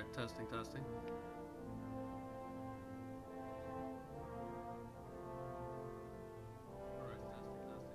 Alright, testing, testing. Alright, testing, testing.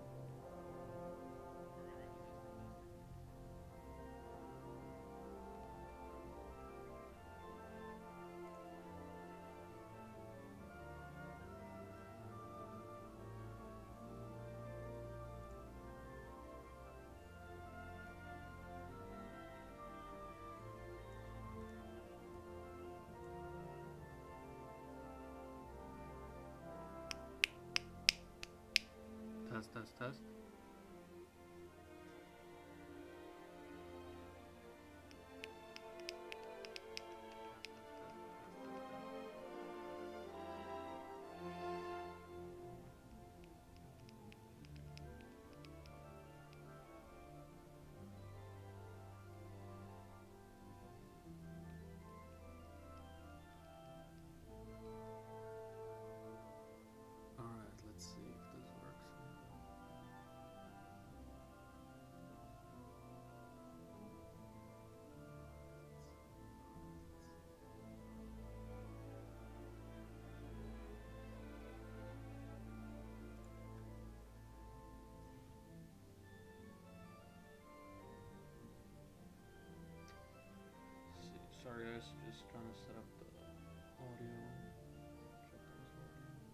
Test, test, test. Alright, let's see if this works. Sorry guys, just trying to set up the audio. Check that as well.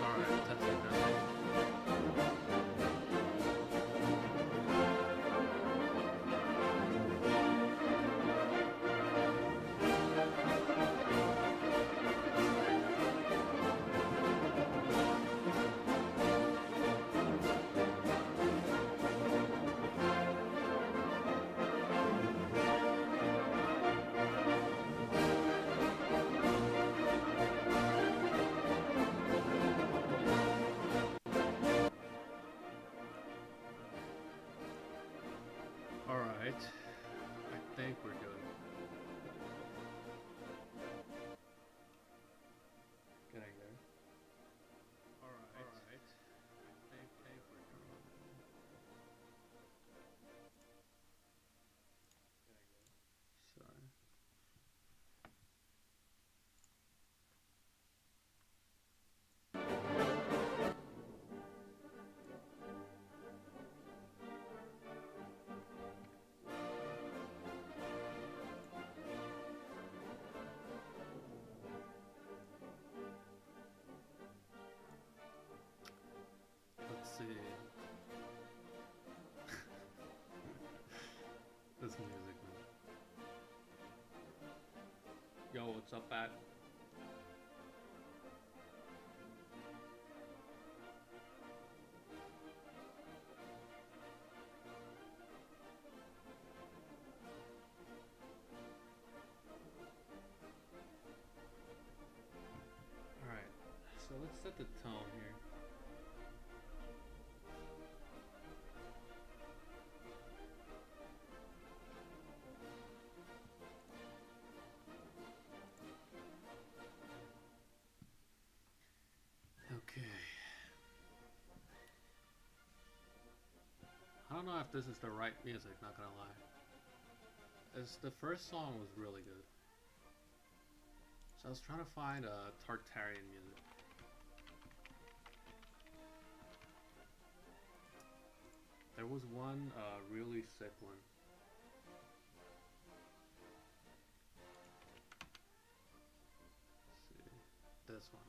Alright, testing, testing. Alright, I think we're good. Getting there. Alright, I think we're good. set the tone here. Okay. I don't know if this is the right music, not gonna lie. The first song was really good. So I was trying to find a Tartarian music. There was one really sick one. Let's see. This one.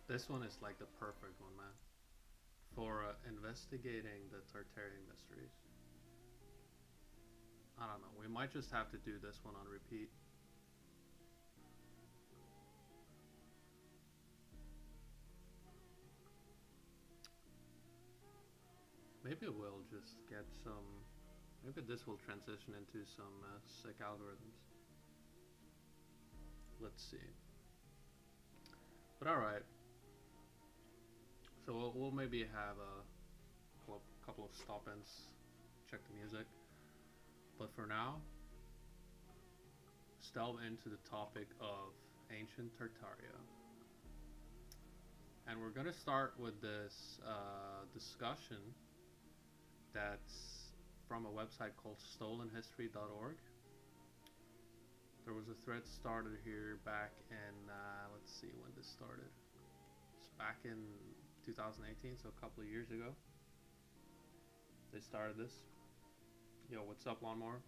This one is like the perfect one, man. For investigating the Tartarian mysteries. I don't know. We might just have to do this one on repeat. Maybe we'll just get some... Maybe this will transition into some sick algorithms. Let's see. But alright. So we'll maybe have a couple of stop-ins, check the music. But for now, let's delve into the topic of ancient Tartaria. And we're going to start with this discussion that's from a website called stolenhistory.org. There was a thread started here back in, let's see when this started. It's back in 2018, so a couple of years ago. They started this. Yo, what's up, Lawnmower?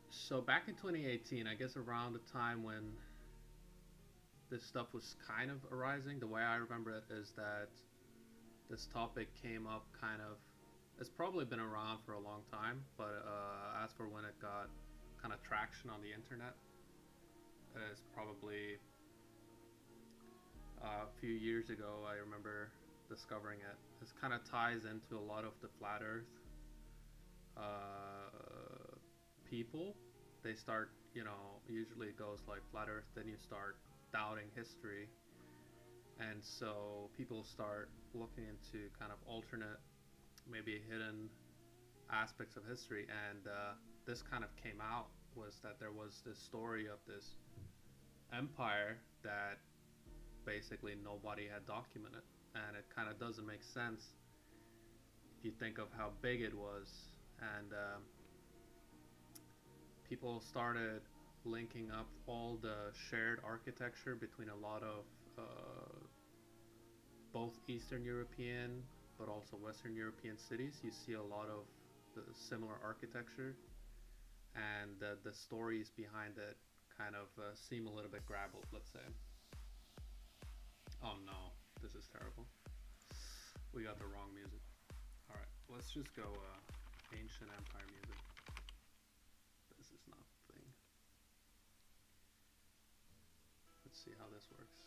So back in 2018, I guess around the time when this stuff was kind of arising, the way I remember it is that this topic came up kind of, it's probably been around for a long time, but as for when it got kind of traction on the internet, it's probably a few years ago. I remember discovering it. This kind of ties into a lot of the flat earth people. They start, you know, usually it goes like flat earth, then you start doubting history, and so people start looking into kind of alternate, maybe hidden aspects of history. And this kind of came out, was that there was this story of this empire that basically nobody had documented, and it kind of doesn't make sense if you think of how big it was. And people started linking up all the shared architecture between a lot of both Eastern European but also Western European cities. You see a lot of the similar architecture, and the stories behind it kind of seem a little bit garbled, let's say. Oh no, this is terrible. We got the wrong music. Alright, let's just go ancient empire music. This is not the thing. Let's see how this works.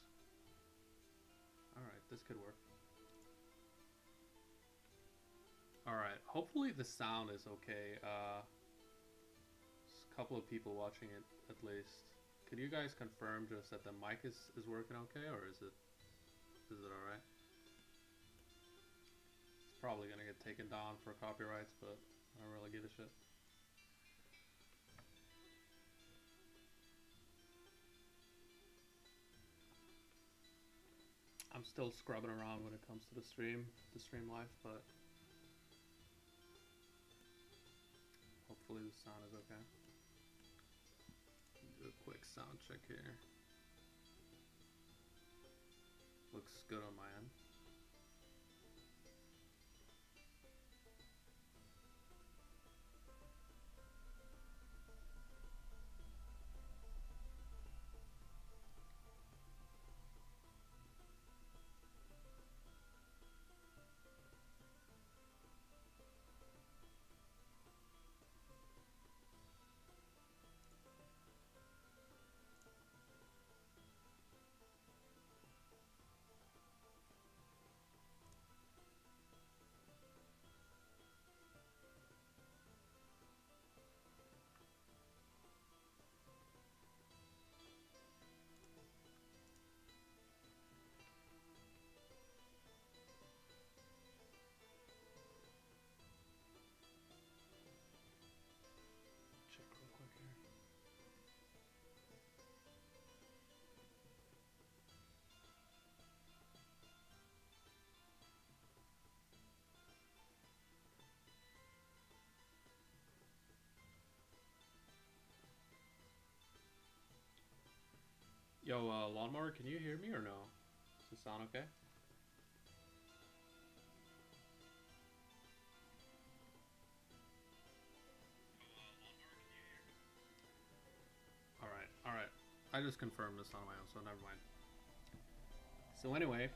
Alright, this could work. Alright, hopefully the sound is okay. There's a couple of people watching it at least. Could you guys confirm just that the mic is working okay, or is it alright? It's probably gonna get taken down for copyrights, but I don't really give a shit. I'm still scrubbing around when it comes to the stream life, but hopefully the sound is okay. Do a quick sound check here. Looks good on my end. Yo, Lawnmower, can you hear me or no? Does it sound okay? Alright, alright. I just confirmed this on my own, so never mind. So anyway,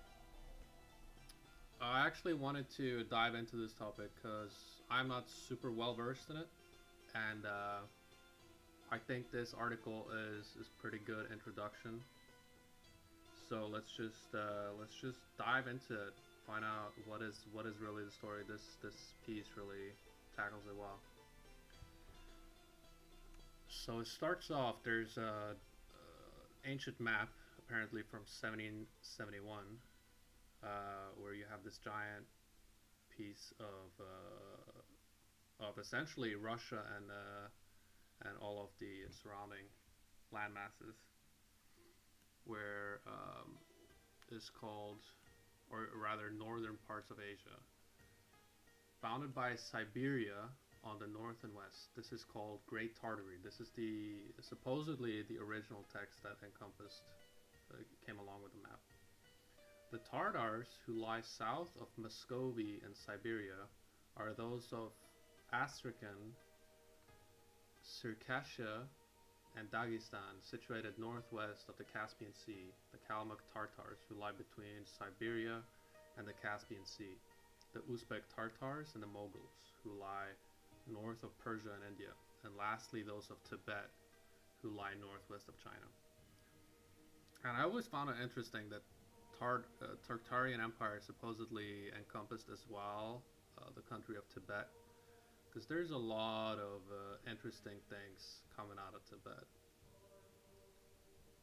I actually wanted to dive into this topic because I'm not super well versed in it, and I think this article is pretty good introduction. So let's just dive into it, find out what is really the story. This piece really tackles it well. So it starts off. There's a ancient map, apparently from 1771, where you have this giant piece of essentially Russia and all of the surrounding land masses, where is called, or rather, northern parts of Asia, bounded by Siberia on the north and west. This is called Great Tartary. This is the supposedly the original text that encompassed came along with the map. The Tatars, who lie south of Muscovy and Siberia, are those of Astrakhan, Circassia, and Dagestan, situated northwest of the Caspian Sea. The Kalmyk Tatars, who lie between Siberia and the Caspian Sea. The Uzbek Tatars and the Mongols, who lie north of Persia and India. And lastly, those of Tibet, who lie northwest of China. And I always found it interesting that Tartarian Empire supposedly encompassed as well the country of Tibet, because there's a lot of interesting things coming out of Tibet.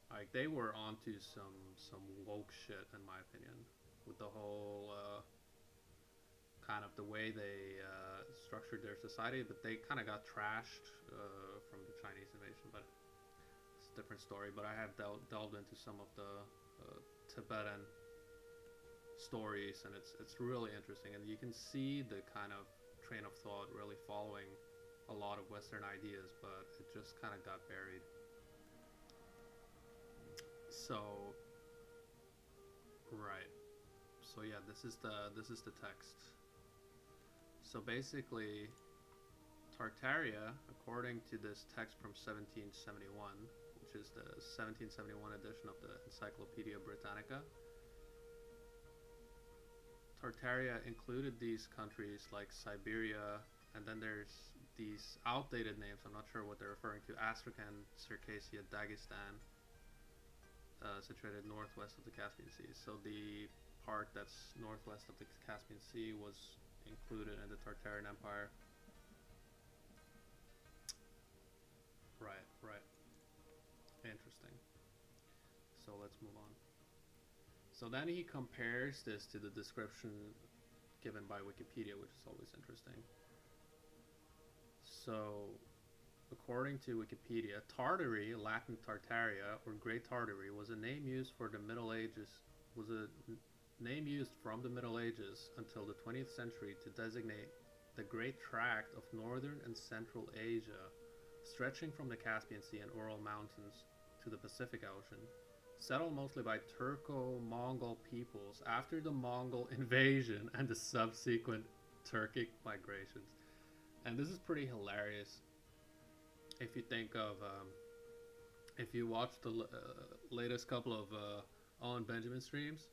Like they were onto some woke shit, in my opinion, with the whole kind of the way they structured their society. But they kind of got trashed from the Chinese invasion. But it's a different story. But I have delved into some of the Tibetan stories, and it's really interesting. And you can see the kind of train of thought really following a lot of Western ideas, but it just kind of got buried. So, right. So yeah, this is the text. So basically, Tartaria, according to this text from 1771, which is the 1771 edition of the Encyclopedia Britannica, Tartaria included these countries like Siberia, and then there's these outdated names. I'm not sure what they're referring to. Astrakhan, Circassia, Dagestan, situated northwest of the Caspian Sea. So the part that's northwest of the Caspian Sea was included in the Tartarian Empire. Right, right. Interesting. So let's move on. So then he compares this to the description given by Wikipedia, which is always interesting. So, according to Wikipedia, Tartary, Latin Tartaria, or Great Tartary, was a name used for the Middle Ages. Was a name used from the Middle Ages until the 20th century to designate the great tract of northern and central Asia, stretching from the Caspian Sea and Ural Mountains to the Pacific Ocean, settled mostly by Turco-Mongol peoples after the Mongol invasion and the subsequent Turkic migrations. And this is pretty hilarious if you think of, if you watch the latest couple of Owen Benjamin streams,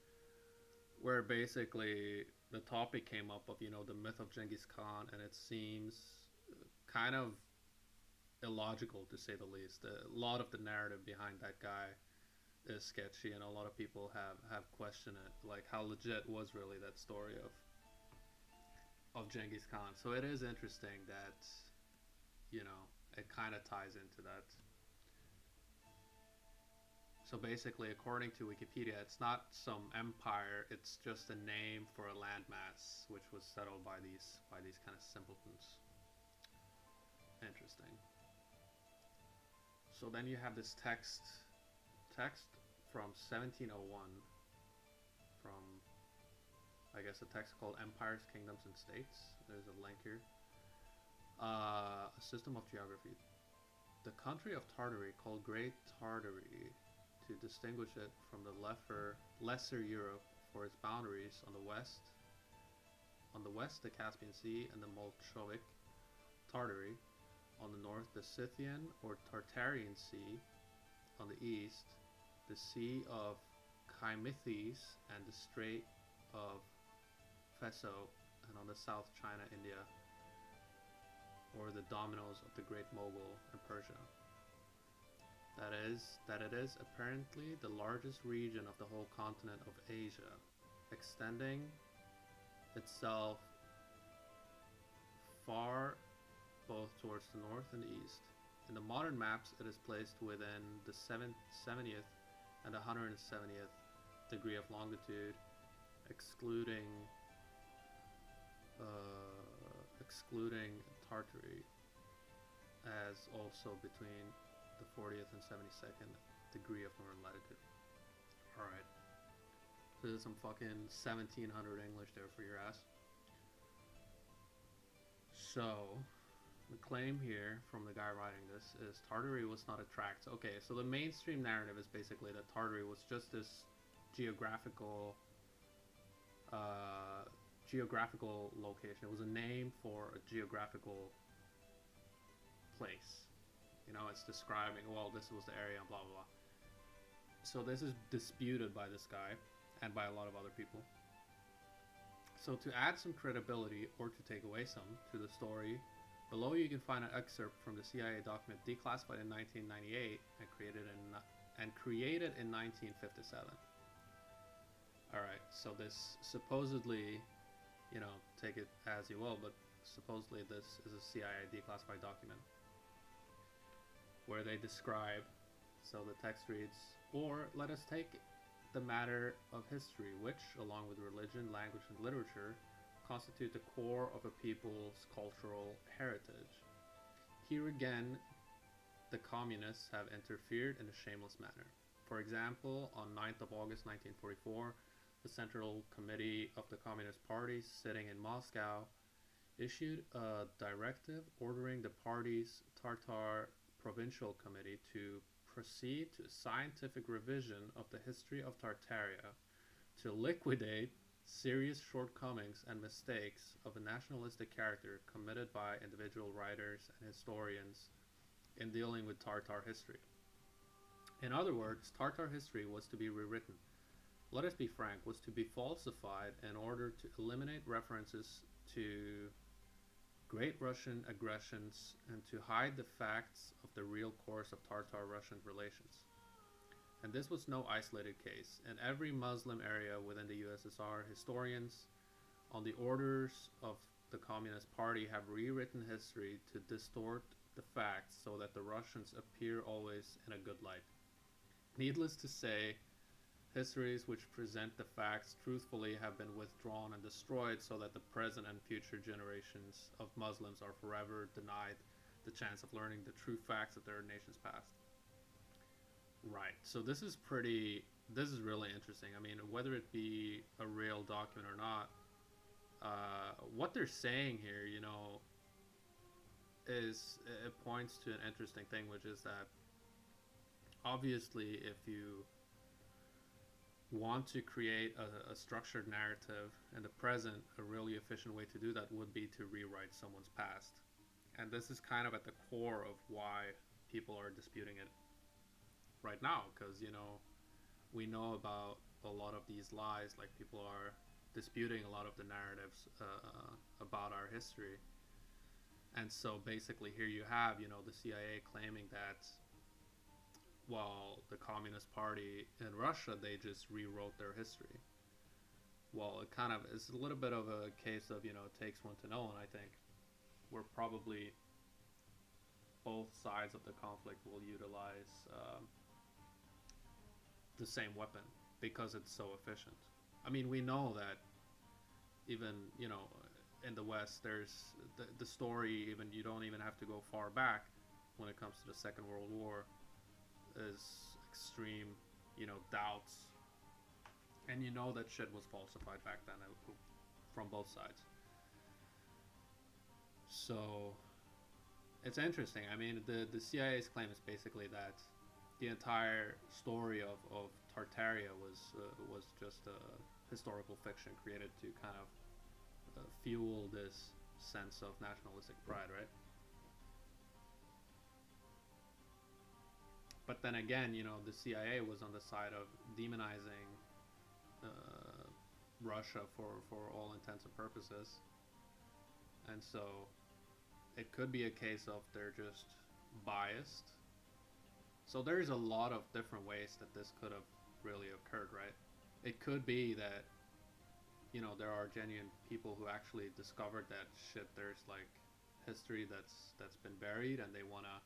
where basically the topic came up of, the myth of Genghis Khan, and it seems kind of illogical to say the least. A lot of the narrative behind that guy is sketchy, and a lot of people have questioned it, like how legit was really that story of Genghis Khan. So it is interesting that it kind of ties into that. So basically, according to Wikipedia, it's not some empire; it's just a name for a landmass which was settled by these kind of simpletons. Interesting. So then you have this text from 1701, from, I guess, a text called Empires, Kingdoms, and States. There's a link here. A system of geography. The country of Tartary, called Great Tartary, to distinguish it from the lesser Europe for its boundaries on the west. On the west, the Caspian Sea and the Molchovik Tartary. On the north, the Scythian or Tartarian Sea. On the east, the Sea of Chymithes and the Strait of Feso, and on the south, China, India, or the dominoes of the Great Mogul and Persia. That it is apparently the largest region of the whole continent of Asia, extending itself far both towards the north and the east. In the modern maps, it is placed within the 70th and 170th degree of longitude, excluding Tartary, as also between the 40th and 72nd degree of northern latitude. Alright. So there's some fucking 1700 English there for your ass. So, the claim here from the guy writing this is Tartary was not a tract. Okay, so the mainstream narrative is basically that Tartary was just this geographical location. It was a name for a geographical place. You know, it's describing, well, this was the area, blah, blah, blah. So this is disputed by this guy and by a lot of other people. So to add some credibility, or to take away some, to the story, below you can find an excerpt from the CIA document declassified in 1998 and created in 1957. Alright, so this supposedly, you know, take it as you will, but supposedly this is a CIA declassified document where they describe, so the text reads, or let us take the matter of history, which, along with religion, language, and literature, constitute the core of a people's cultural heritage. Here again, the communists have interfered in a shameless manner. For example, on 9th of August 1944, the Central Committee of the Communist Party, sitting in Moscow, issued a directive ordering the party's Tartar Provincial Committee to proceed to a scientific revision of the history of Tartaria, to liquidate serious shortcomings and mistakes of a nationalistic character committed by individual writers and historians in dealing with Tartar history. In other words, Tartar history was to be rewritten. Let us be frank, was to be falsified in order to eliminate references to Great Russian aggressions and to hide the facts of the real course of Tartar-Russian relations. And this was no isolated case. In every Muslim area within the USSR, historians, on the orders of the Communist Party, have rewritten history to distort the facts so that the Russians appear always in a good light. Needless to say, histories which present the facts truthfully have been withdrawn and destroyed so that the present and future generations of Muslims are forever denied the chance of learning the true facts of their nation's past. Right, so this is really interesting. I mean, whether it be a real document or not, what they're saying here, you know, it points to an interesting thing, which is that obviously if you want to create a structured narrative in the present, a really efficient way to do that would be to rewrite someone's past. And this is kind of at the core of why people are disputing it right now, because, you know, we know about a lot of these lies, like people are disputing a lot of the narratives about our history. And so basically here you have, you know, the CIA claiming that, well, the Communist Party in Russia, they just rewrote their history. Well, it kind of is a little bit of a case of, you know, it takes one to know, and I think we're probably both sides of the conflict will utilize the same weapon because it's so efficient. I mean, we know that even, you know, in the West, there's the story, even you don't even have to go far back when it comes to the Second World War, is extreme, you know, doubts. And you know that shit was falsified back then from both sides. So it's interesting. I mean, the CIA's claim is basically that the entire story of Tartaria was just a historical fiction created to kind of fuel this sense of nationalistic pride, right? But then again, you know, the CIA was on the side of demonizing Russia for all intents and purposes, and so it could be a case of they're just biased. So there's a lot of different ways that this could have really occurred, right? It could be that, you know, there are genuine people who actually discovered that shit. There's like history that's been buried, and they wanna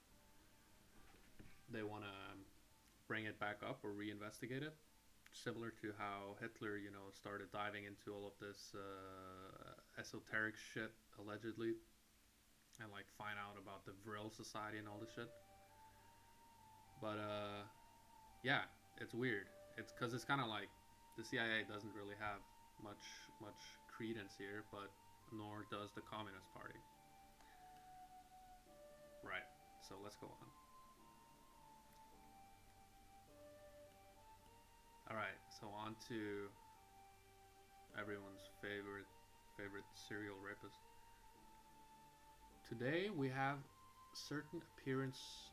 bring it back up or reinvestigate it. Similar to how Hitler, you know, started diving into all of this esoteric shit allegedly, and like find out about the Vril Society and all this shit. But yeah, it's weird. It's because it's kind of like the CIA doesn't really have much credence here, but nor does the Communist Party. Right. So let's go on. All right. So on to everyone's favorite serial rapist. Today we have certain appearance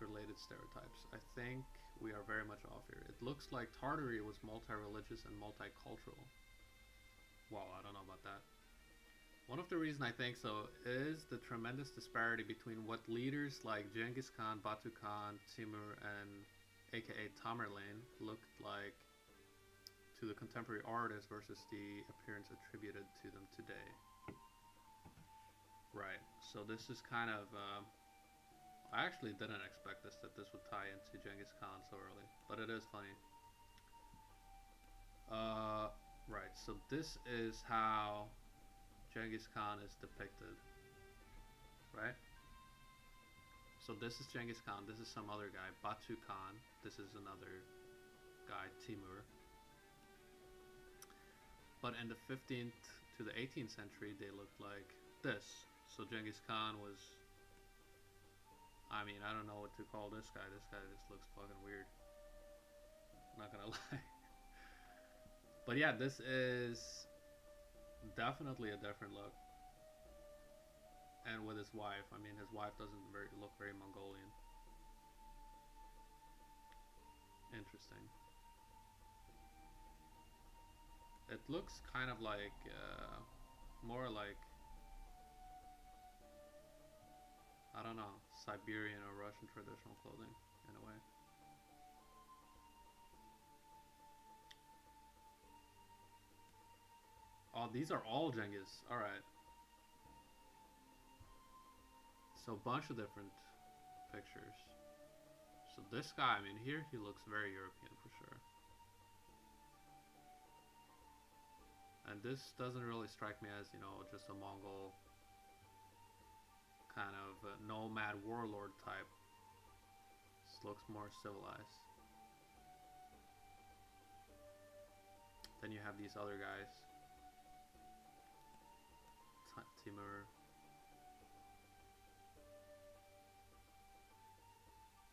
related stereotypes. I think we are very much off here. It looks like Tartary was multi-religious and multicultural. Well, I don't know about that. One of the reasons I think so is the tremendous disparity between what leaders like Genghis Khan, Batu Khan, Timur, and aka Tamerlane looked like to the contemporary artists versus the appearance attributed to them today. Right, so this is kind of I actually didn't expect that this would tie into Genghis Khan so early, but it is funny. Right, so this is how Genghis Khan is depicted, right? So this is Genghis Khan, this is some other guy, Batu Khan, this is another guy, Timur. But in the 15th to the 18th century, they looked like this. So Genghis Khan was, I mean, I don't know what to call this guy. This guy just looks fucking weird. Not gonna lie. But yeah, this is definitely a different look. And with his wife, I mean, his wife doesn't look very Mongolian. Interesting. It looks kind of like, more like, I don't know, Siberian or Russian traditional clothing, in a way. Oh, these are all Genghis. Alright. So, a bunch of different pictures. So, this guy, I mean, here he looks very European for sure. And this doesn't really strike me as, you know, just a Mongol kind of nomad warlord type. This looks more civilized. Then you have these other guys. Timur.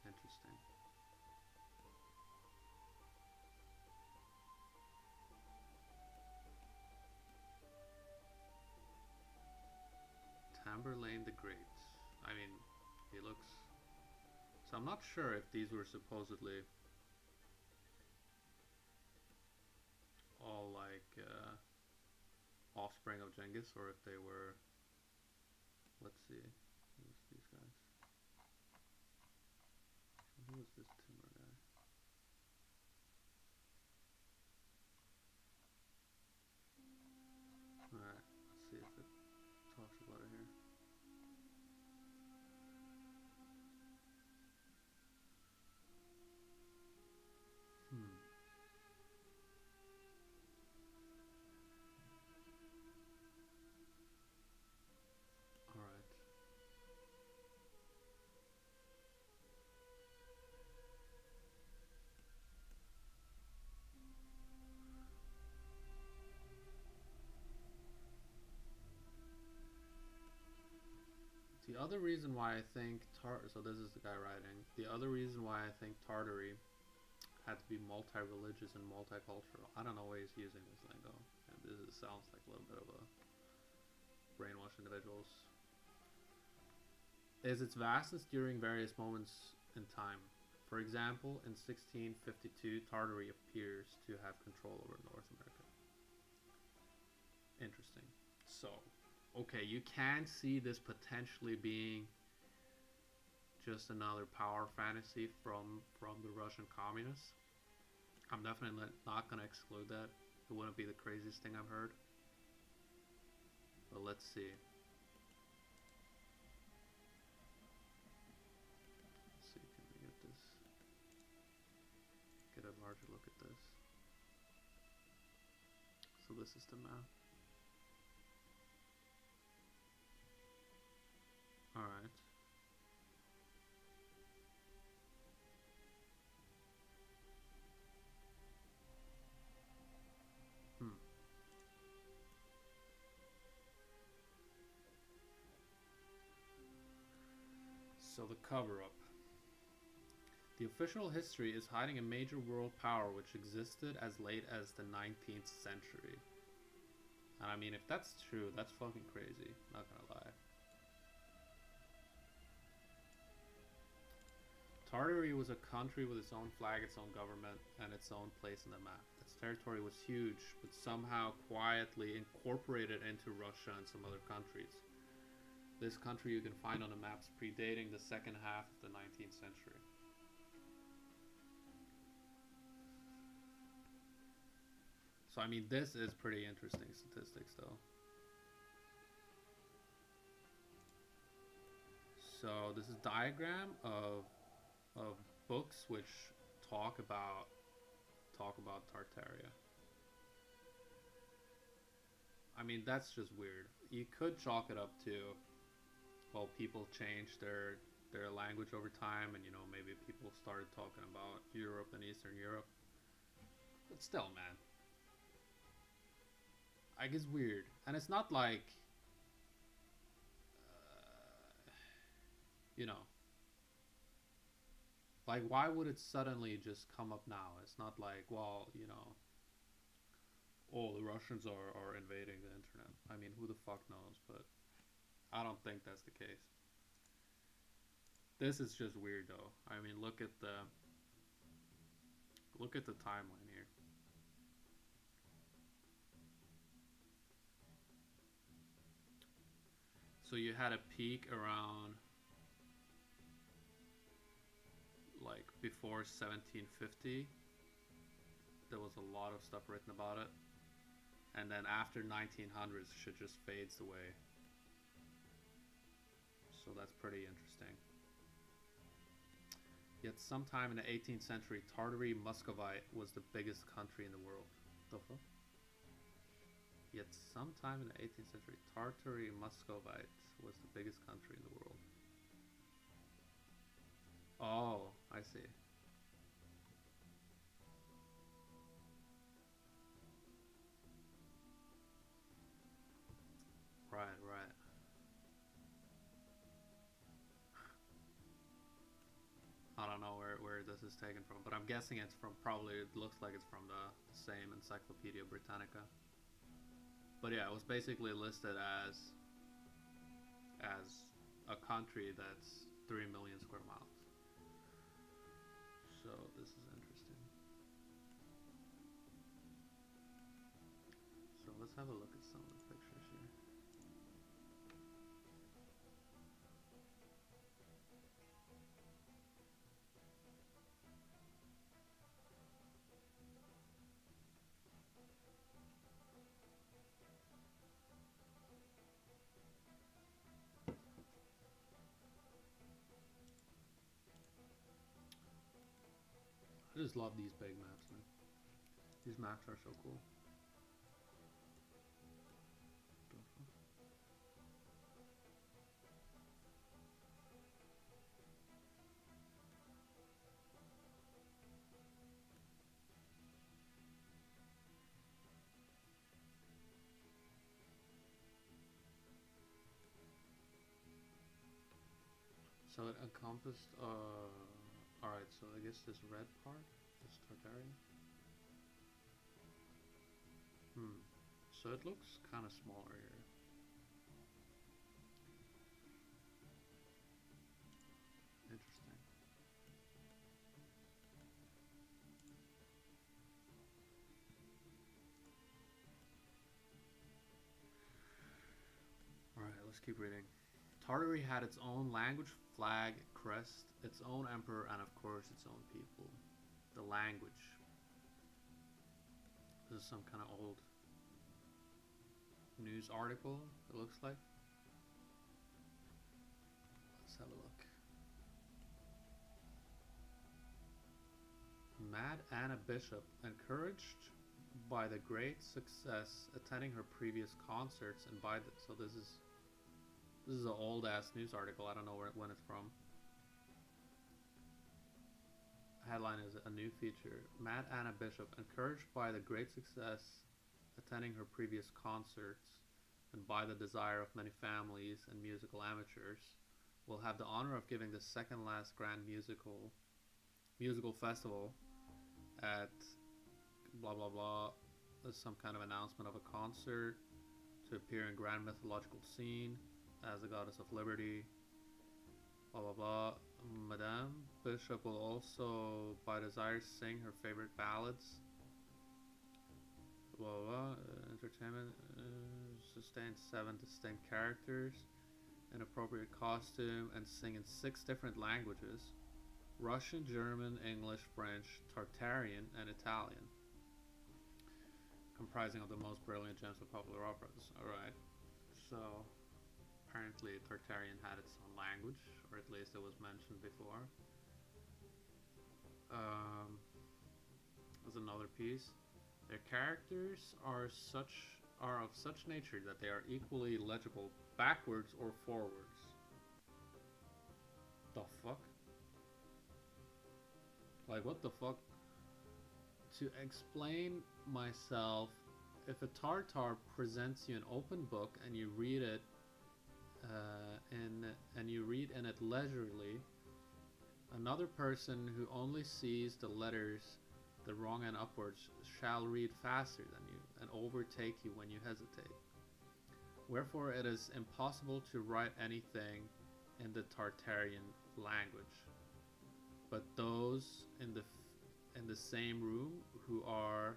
Interesting. Tamerlane the Great. I mean, he looks... So I'm not sure if these were supposedly all like offspring of Genghis, or if they were... Let's see. Who's these guys? Who is this Timur guy? Alright, let's see if it talks about it here. Alright. other reason why I think so this is the guy writing. The other reason why I think Tartary had to be multi-religious and multicultural. I don't know why he's using this lingo. And this sounds like a little bit of a brainwash individuals. Is its vastness during various moments in time. For example, in 1652, Tartary appears to have control over North America. Interesting. So, okay, you can see this potentially being just another power fantasy from the Russian communists. I'm definitely not going to exclude that. It wouldn't be the craziest thing I've heard. But let's see. Let's see, can we get this? Get a larger look at this. So this is the map. Alright. So the cover-up. The official history is hiding a major world power which existed as late as the 19th century. And I mean, if that's true, that's fucking crazy. Not gonna lie. Tartary was a country with its own flag, its own government, and its own place in the map. Its territory was huge, but somehow quietly incorporated into Russia and some other countries. This country you can find on the maps predating the second half of the 19th century. So I mean, this is pretty interesting statistics though. So this is a diagram of books which talk about Tartaria. I mean, that's just weird. You could chalk it up to, well, people changed their language over time, and you know, maybe people started talking about Europe and Eastern Europe. But still, man, I guess weird. And it's not like you know, like, why would it suddenly just come up now? It's not like, well, you know, oh, the Russians are invading the internet. I mean, who the fuck knows? But I don't think that's the case. This is just weird though. I mean, look at the timeline here. So you had a peak around like before 1750. There was a lot of stuff written about it. And then after 1900s, shit just fades away. So that's pretty interesting. Yet sometime in the 18th century, Tartary Muscovite was the biggest country in the world. The fuck? Yet sometime in the 18th century, Tartary Muscovite was the biggest country in the world. Oh, I see. Right. I don't know where this is taken from, but I'm guessing it's from, probably, it looks like it's from the same Encyclopedia Britannica. But yeah, it was basically listed as a country that's 3 million square miles. So this is interesting. So let's have a look at some of the pictures here. I just love these big maps, man. These maps are so cool. So it encompassed. All right. So I guess this red part is Tartarian. Hmm. So it looks kind of smaller here. Interesting. All right. Let's keep reading. Tartary had its own language, flag, crest, its own emperor, and of course its own people. The language. This is some kind of old news article, it looks like. Let's have a look. Mad Anna Bishop, encouraged by the great success attending her previous concerts and by the, so this is an old ass news article. I don't know when it's from. Headline is a new feature. Mad Anna Bishop, encouraged by the great success attending her previous concerts and by the desire of many families and musical amateurs, will have the honor of giving the second last grand musical festival at blah blah blah. There's some kind of announcement of a concert to appear in grand mythological scene as the goddess of liberty. Blah blah blah. Madame Bishop will also, by desire, sing her favorite ballads. Blah blah. Blah. Entertainment sustain 7 distinct characters, an appropriate costume, and sing in 6 different languages: Russian, German, English, French, Tartarian, and Italian, comprising of the most brilliant gems of popular operas. Alright, so apparently Tartarian had its own language, or at least it was mentioned before. There's another piece. Their characters are of such nature that they are equally legible backwards or forwards. The fuck? Like, what the fuck? To explain myself, if a Tartar presents you an open book and you read it, and you read in it leisurely, another person who only sees the letters, the wrong and upwards, shall read faster than you and overtake you when you hesitate. Wherefore it is impossible to write anything in the Tartarian language. But those in the same room who are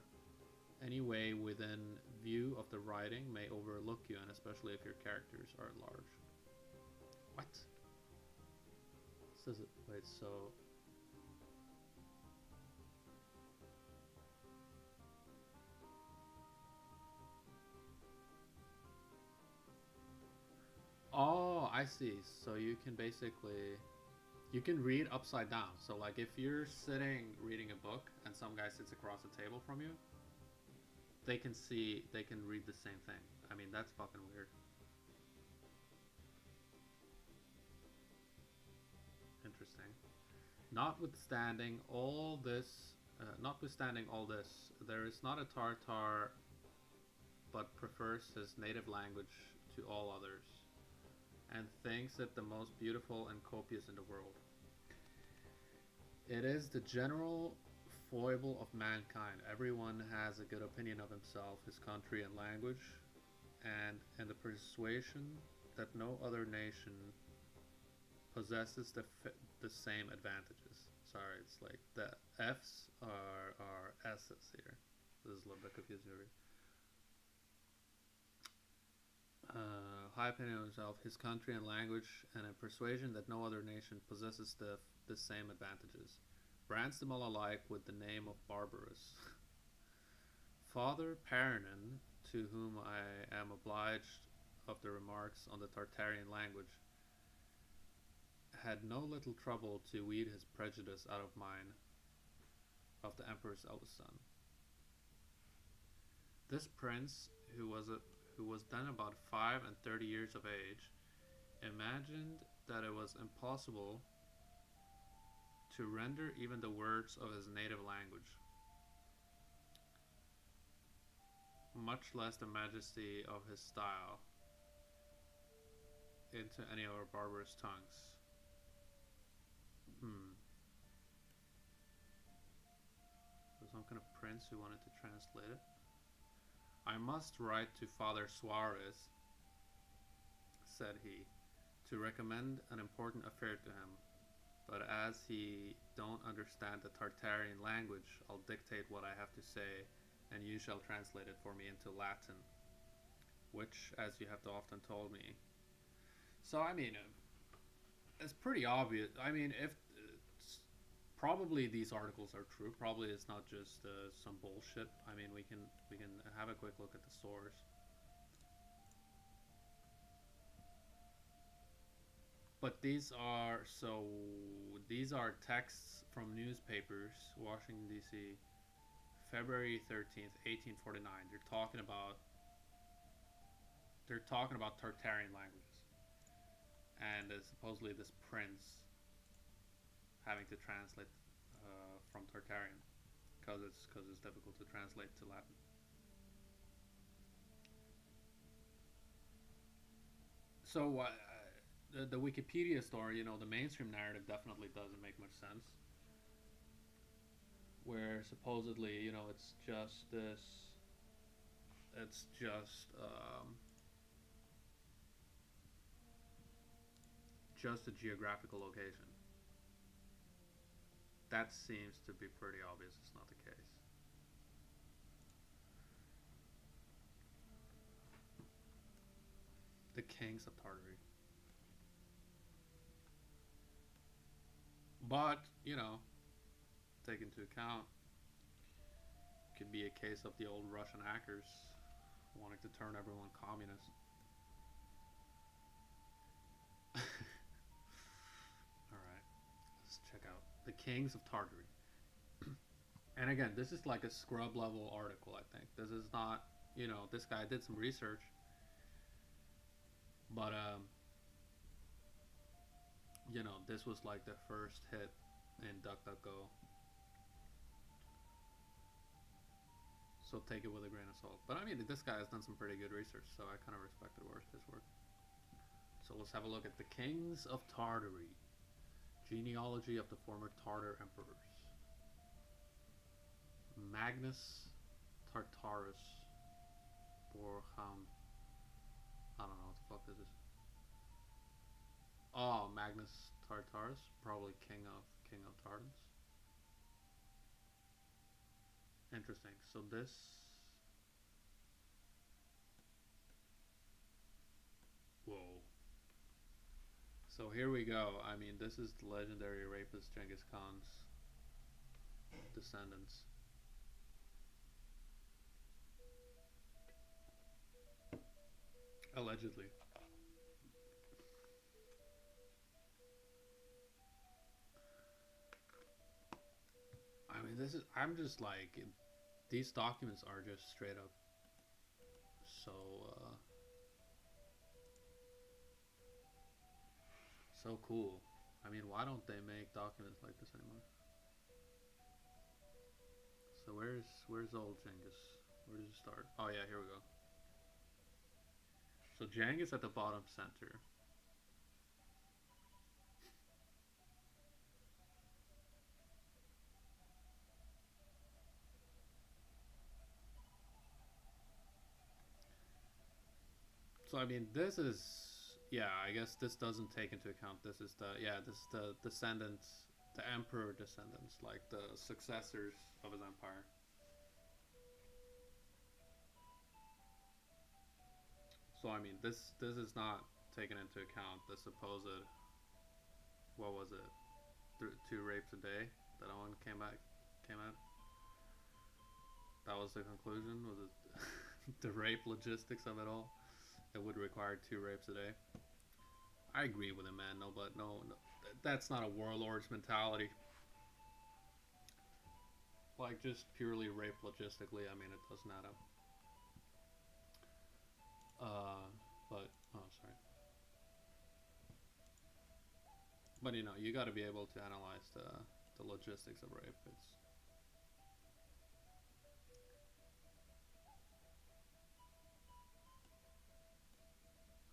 anyway within view of the writing may overlook you, and especially if your characters are large. What? Says it. Wait, so. Oh, I see. So you can basically. You can read upside down. So, like, if you're sitting reading a book and some guy sits across the table from you, they can read the same thing. I mean, that's fucking weird. Interesting. Notwithstanding all this, there is not a Tartar but prefers his native language to all others, and thinks it the most beautiful and copious in the world. It is the general foible of mankind. Everyone has a good opinion of himself, his country, and language, and in the persuasion that no other nation possesses the same advantages. Sorry, it's like the F's are S's here. This is a little bit confusing. High opinion of himself, his country and language, and a persuasion that no other nation possesses the same advantages. Brands them all alike with the name of barbarous. Father Paranin, to whom I am obliged of the remarks on the Tartarian language, had no little trouble to weed his prejudice out of mine, of the emperor's eldest son. This prince, who was then about 35 years of age, imagined that it was impossible to render even the words of his native language, much less the majesty of his style, into any of our barbarous tongues. Hmm. So some kind of prince who wanted to translate it. I must write to Father Suarez, said he, to recommend an important affair to him. But as he don't understand the Tartarian language, I'll dictate what I have to say, and you shall translate it for me into Latin, which, as you have often told me. So, I mean, it's pretty obvious. I mean, if probably these articles are true, probably it's not just some bullshit. I mean, we can have a quick look at the source. But these are texts from newspapers, Washington D.C., February 13th, 1849. They're talking about Tartarian languages, and supposedly this prince having to translate from Tartarian because it's difficult to translate to Latin. So the Wikipedia story, the mainstream narrative definitely doesn't make much sense. Where supposedly, it's just a geographical location. That seems to be pretty obvious. It's not the case. The kings of Tartary, but take into account could be a case of the old Russian hackers wanting to turn everyone communist. All right, let's check out the kings of Tartary. And again, this is like a scrub level article. I think this is not. This guy did some research, but this was like the first hit in DuckDuckGo. So take it with a grain of salt. But I mean, this guy has done some pretty good research, so I kind of respect his work. So let's have a look at the kings of Tartary, genealogy of the former Tartar emperors. Magnus Tartarus Borham. I don't know what the fuck this is. Oh, Magnus Tartarus, probably king of Tardans. Interesting. So this. Whoa. So here we go. I mean, this is the legendary rapist Genghis Khan's descendants. Allegedly. I mean, I'm just like. These documents are just straight up so. So cool. I mean, why don't they make documents like this anymore? So where's old Genghis? Where does it start? Oh yeah, here we go. So Genghis at the bottom center. So I mean, this is I guess this doesn't take into account. This is the descendants, the emperor descendants, like the successors of his empire. So I mean, this is not taken into account the supposed what was it, 2 rapes a day that one came out. That was the conclusion. Was it the rape logistics of it all? It would require 2 rapes a day. I agree with him, man. No, but no, that's not a warlord's mentality. Like just purely rape logistically, I mean, it doesn't add up. But oh, sorry. But you got to be able to analyze the logistics of rape. It's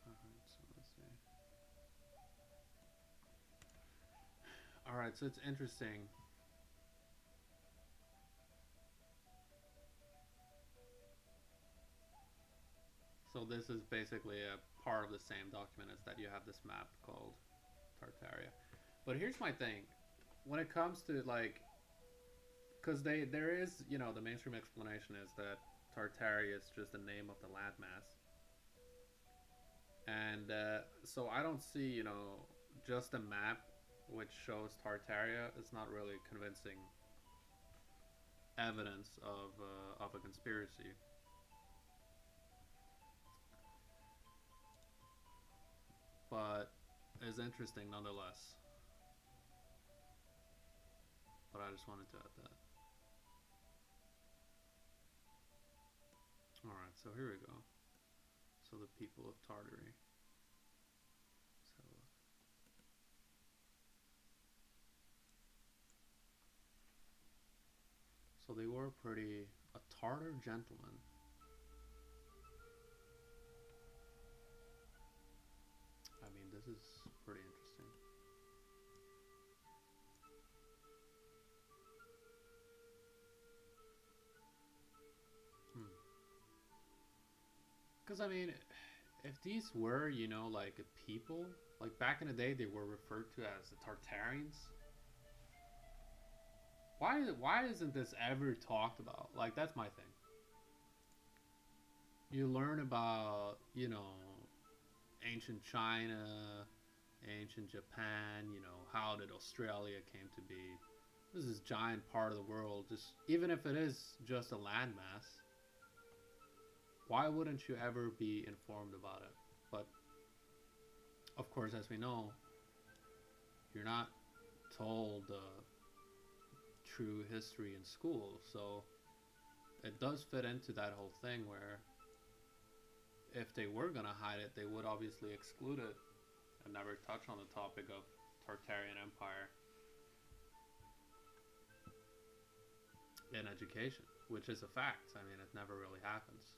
all right. So let's see. All Alright, so it's interesting. So this is basically a part of the same document as that you have this map called Tartaria. But here's my thing. When it comes to like, because there is, you know, the mainstream explanation is that Tartaria is just the name of the landmass. And so I don't see, you know, just a map which shows Tartaria is not really convincing evidence of a conspiracy. But it's interesting nonetheless. But I just wanted to add that. Alright, so here we go. So the people of Tartary. So they were pretty a Tartar gentleman. I mean, this is pretty interesting. Because I mean, if these were, you know, like a people, like back in the day, they were referred to as the Tartarians. Why isn't this ever talked about? Like that's my thing. You learn about, you know, ancient China, ancient Japan, you know, how did Australia came to be. This is a giant part of the world. Just even if it is just a landmass, why wouldn't you ever be informed about it? But of course, as we know, you're not told true history in school, so it does fit into that whole thing where if they were gonna hide it, they would obviously exclude it and never touch on the topic of Tartarian Empire in education, which is a fact. I mean, it never really happens.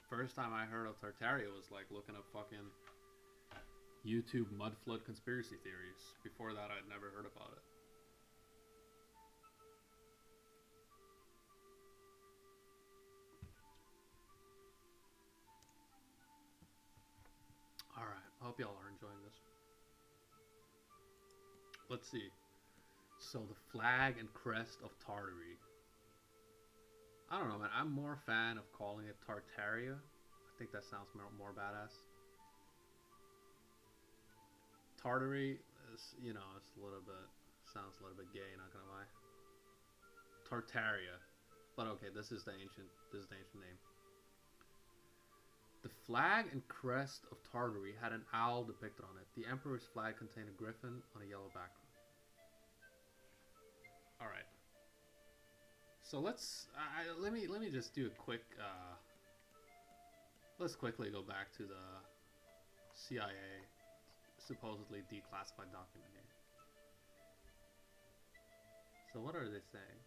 First time I heard of Tartaria was like looking up fucking YouTube mud flood conspiracy theories. Before that, I'd never heard about it. Alright, I hope y'all are enjoying this. Let's see. So the flag and crest of Tartary. I don't know, man. I'm more a fan of calling it Tartaria. I think that sounds more badass. Tartary is, you know, it's a little bit, sounds a little bit gay, not gonna lie. Tartaria. But okay, this is the ancient name. The flag and crest of Tartary had an owl depicted on it. The emperor's flag contained a griffin on a yellow background. All right. So let me just do a quick. Let's quickly go back to the CIA supposedly declassified document here. So what are they saying?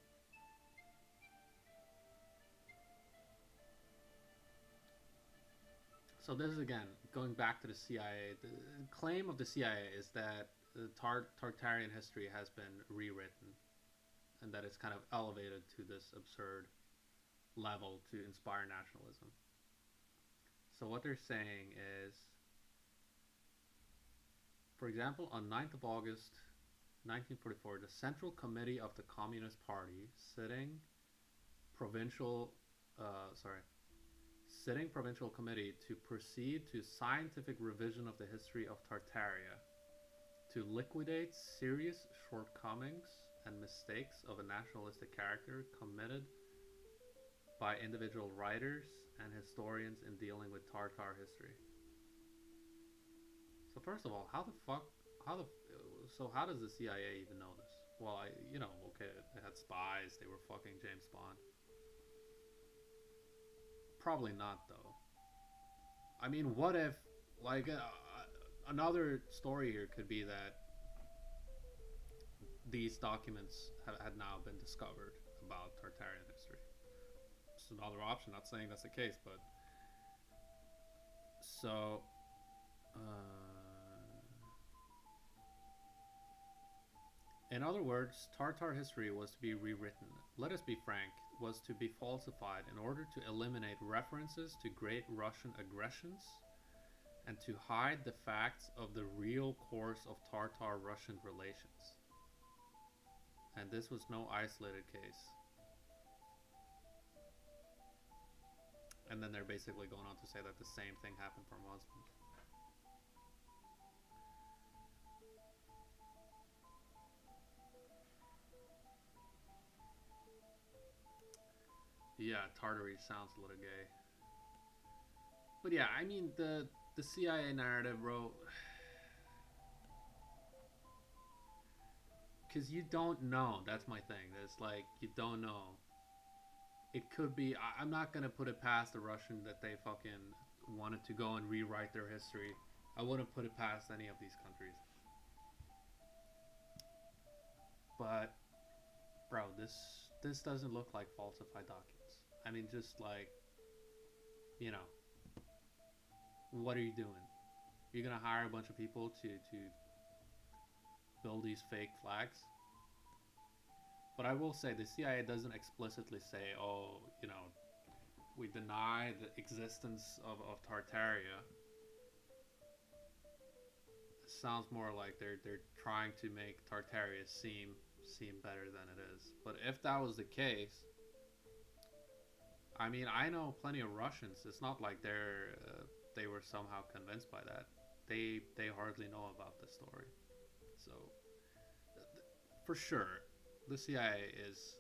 So this is again going back to the CIA. The claim of the CIA is that the Tartarian history has been rewritten, and that it's kind of elevated to this absurd level to inspire nationalism. So what they're saying is, for example, on 9th of August 1944, the Central Committee of the Communist Party, sitting provincial committee to proceed to scientific revision of the history of Tartaria, to liquidate serious shortcomings and mistakes of a nationalistic character committed by individual writers and historians in dealing with Tartar history. So first of all, how does the CIA even know this? Well, okay, they had spies, they were fucking James Bond. Probably not, though. I mean, what if, like, another story here could be that these documents had now been discovered about Tartarian history. It's another option, not saying that's the case, but... So... In other words, Tartar history was to be rewritten. Let us be frank, was to be falsified in order to eliminate references to great Russian aggressions and to hide the facts of the real course of Tartar-Russian relations. And this was no isolated case. And then they're basically going on to say that the same thing happened for Muslims. Yeah, Tartary sounds a little gay. But yeah, I mean the CIA narrative, bro. Because you don't know. That's my thing. It's like you don't know. It could be. I'm not gonna put it past the Russian that they fucking wanted to go and rewrite their history. I wouldn't put it past any of these countries. But bro, this doesn't look like falsified documents. I mean, just like, you know, what are you doing? You're gonna hire a bunch of people to build these fake flags? But I will say the CIA doesn't explicitly say, oh, you know, we deny the existence of Tartaria. It sounds more like they're trying to make Tartaria seem better than it is. But if that was the case, I mean, I know plenty of Russians. It's not like they were somehow convinced by that. They hardly know about the story. So for sure, the CIA is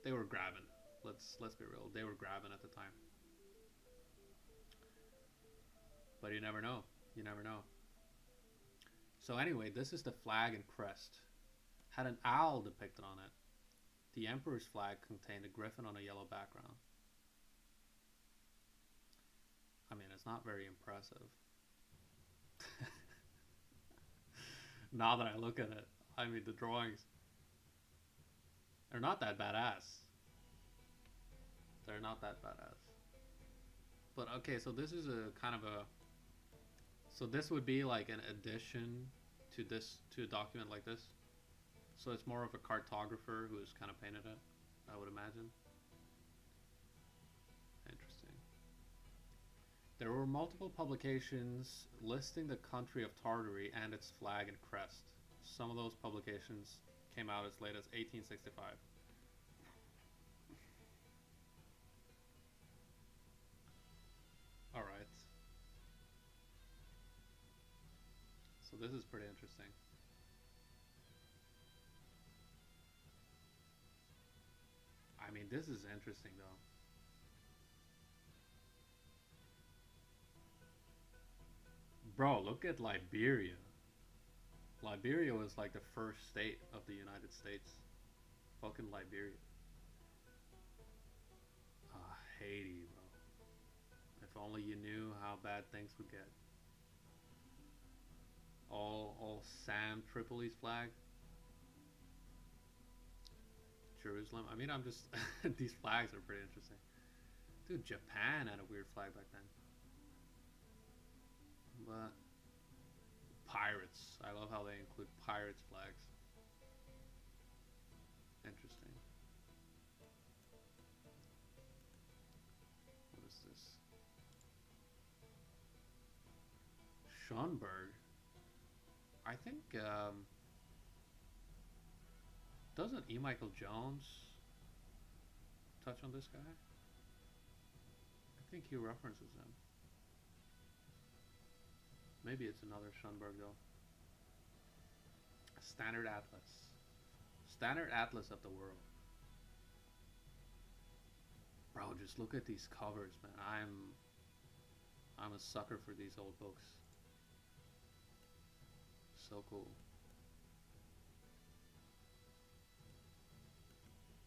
they were grabbing. Let's be real. They were grabbing at the time. But you never know. You never know. So anyway, this is the flag and crest. Had an owl depicted on it. The emperor's flag contained a griffin on a yellow background. I mean, it's not very impressive. Now that I look at it, I mean, the drawings, they're not that badass. They're not that badass. But okay, so this is a kind of a, so this would be like an addition to a document like this. So it's more of a cartographer who's kind of painted it, I would imagine. Interesting. There were multiple publications listing the country of Tartary and its flag and crest. Some of those publications came out as late as 1865. Alright. So this is pretty interesting. I mean, this is interesting though. Bro, look at Liberia. Liberia was like the first state of the United States. Fucking Liberia. Haiti, bro. If only you knew how bad things would get. All Sam Tripoli's flag. Jerusalem. I mean, I'm just these flags are pretty interesting. Dude, Japan had a weird flag back then. But pirates. I love how they include pirates flags. Interesting. What is this? Schoenberg. I think doesn't E. Michael Jones touch on this guy? I think he references him. Maybe it's another Schoenberg though. Standard Atlas. Standard Atlas of the world. Bro, just look at these covers, man. I'm a sucker for these old books. So cool.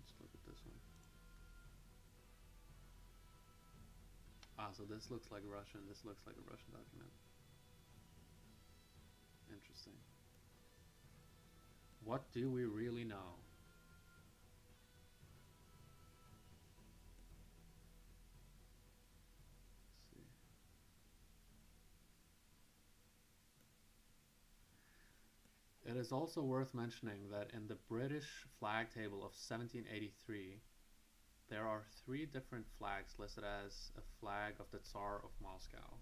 Let's look at this one. Ah, so this looks like Russian. This looks like a Russian document. Interesting. What do we really know? Let's see. It is also worth mentioning that in the British flag table of 1783, there are 3 different flags listed as a flag of the Tsar of Moscow.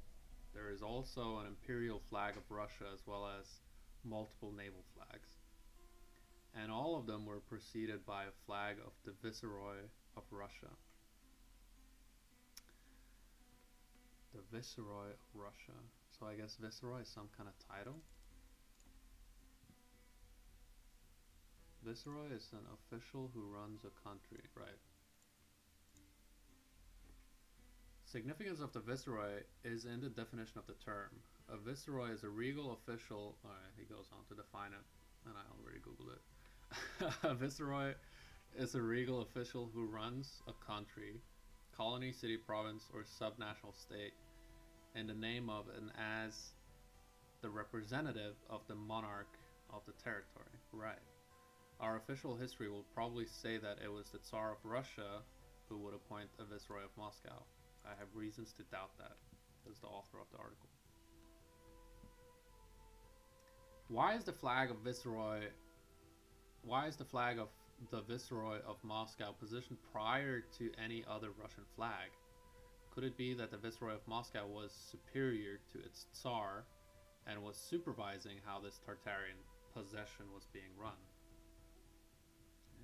There is also an imperial flag of Russia as well as multiple naval flags. And all of them were preceded by a flag of the Viceroy of Russia. The Viceroy of Russia. So I guess Viceroy is some kind of title? Viceroy is an official who runs a country, right? Significance of the Viceroy is in the definition of the term. A Viceroy is a regal official. Alright, he goes on to define it, and I already googled it. A Viceroy is a regal official who runs a country, colony, city, province, or subnational state in the name of and as the representative of the monarch of the territory. Right. Our official history will probably say that it was the Tsar of Russia who would appoint a Viceroy of Moscow. I have reasons to doubt that, as the author of the article. Why is the flag of Viceroy of Moscow positioned prior to any other Russian flag? Could it be that the Viceroy of Moscow was superior to its Tsar and was supervising how this Tartarian possession was being run?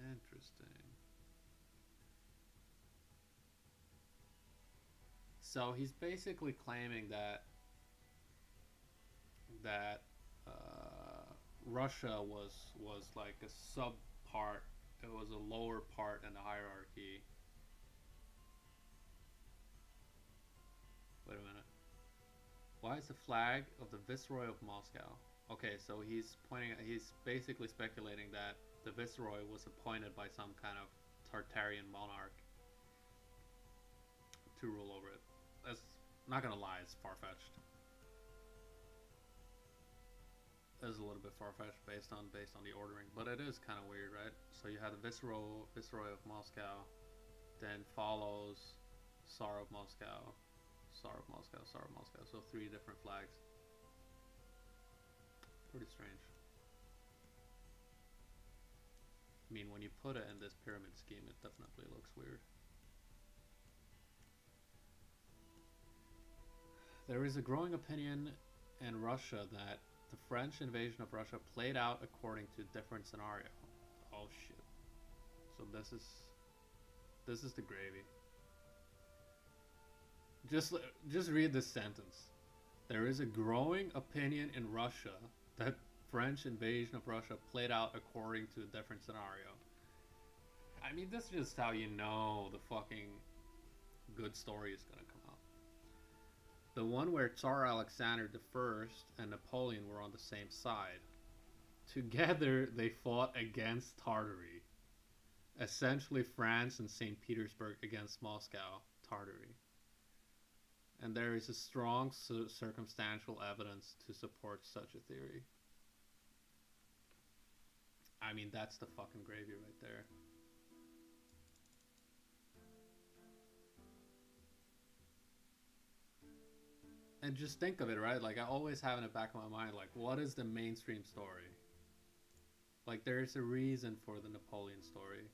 Interesting. So he's basically claiming that Russia was like a sub part. It was a lower part in the hierarchy. Wait a minute. Why is the flag of the Viceroy of Moscow? Okay, so he's basically speculating that the Viceroy was appointed by some kind of Tartarian monarch to rule over it. That's not gonna lie, it's far-fetched. It's a little bit far-fetched based on the ordering, but it is kind of weird, right? So you had the Viceroy of Moscow, then follows Tsar of Moscow, Tsar of Moscow, Tsar of Moscow. So 3 different flags. Pretty strange. I mean, when you put it in this pyramid scheme, it definitely looks weird. There is a growing opinion in Russia that the French invasion of Russia played out according to a different scenario. Oh shit. So this is the gravy. Just read this sentence. There is a growing opinion in Russia that French invasion of Russia played out according to a different scenario. I mean, this is just how you know the fucking good story is gonna come out. The one where Tsar Alexander I and Napoleon were on the same side. Together, they fought against Tartary. Essentially, France and St. Petersburg against Moscow, Tartary. And there is a strong circumstantial evidence to support such a theory. I mean, that's the fucking gravy right there. And just think of it, right? Like, I always have in the back of my mind, like, what is the mainstream story? Like, there's a reason for the Napoleon story.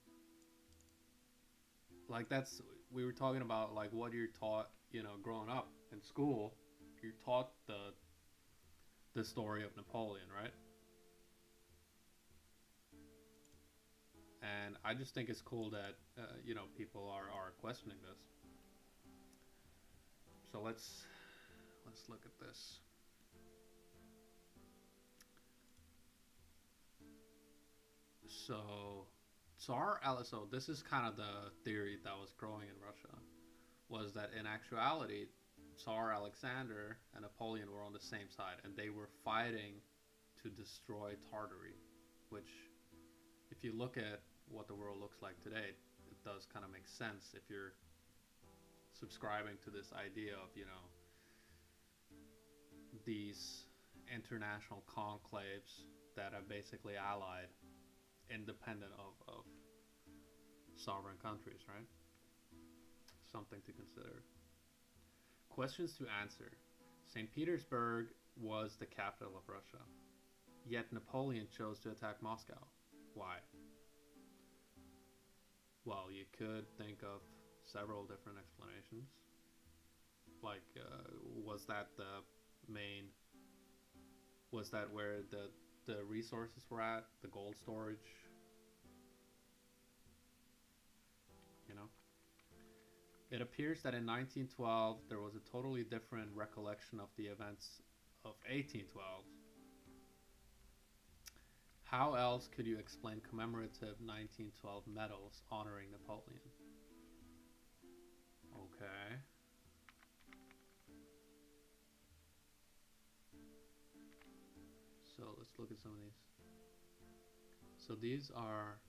Like, we were talking about, like, what you're taught, you know, growing up in school. You're taught the story of Napoleon, right? And I just think it's cool that, you know, people are questioning this. So let's look at this. So so this is kind of the theory that was growing in Russia, was that in actuality, Tsar Alexander and Napoleon were on the same side, and they were fighting to destroy Tartary, which, if you look at what the world looks like today, it does kind of make sense if you're subscribing to this idea of, you know, these international conclaves that are basically allied, independent of sovereign countries, right? Something to consider. Questions to answer. St. Petersburg was the capital of Russia. Yet Napoleon chose to attack Moscow. Why? Well, you could think of several different explanations. Like, was that the main? Was that where the resources were at? The gold storage? You know? It appears that in 1912 there was a totally different recollection of the events of 1812. How else could you explain commemorative 1912 medals honoring Napoleon? Okay. So let's look at some of these. So these are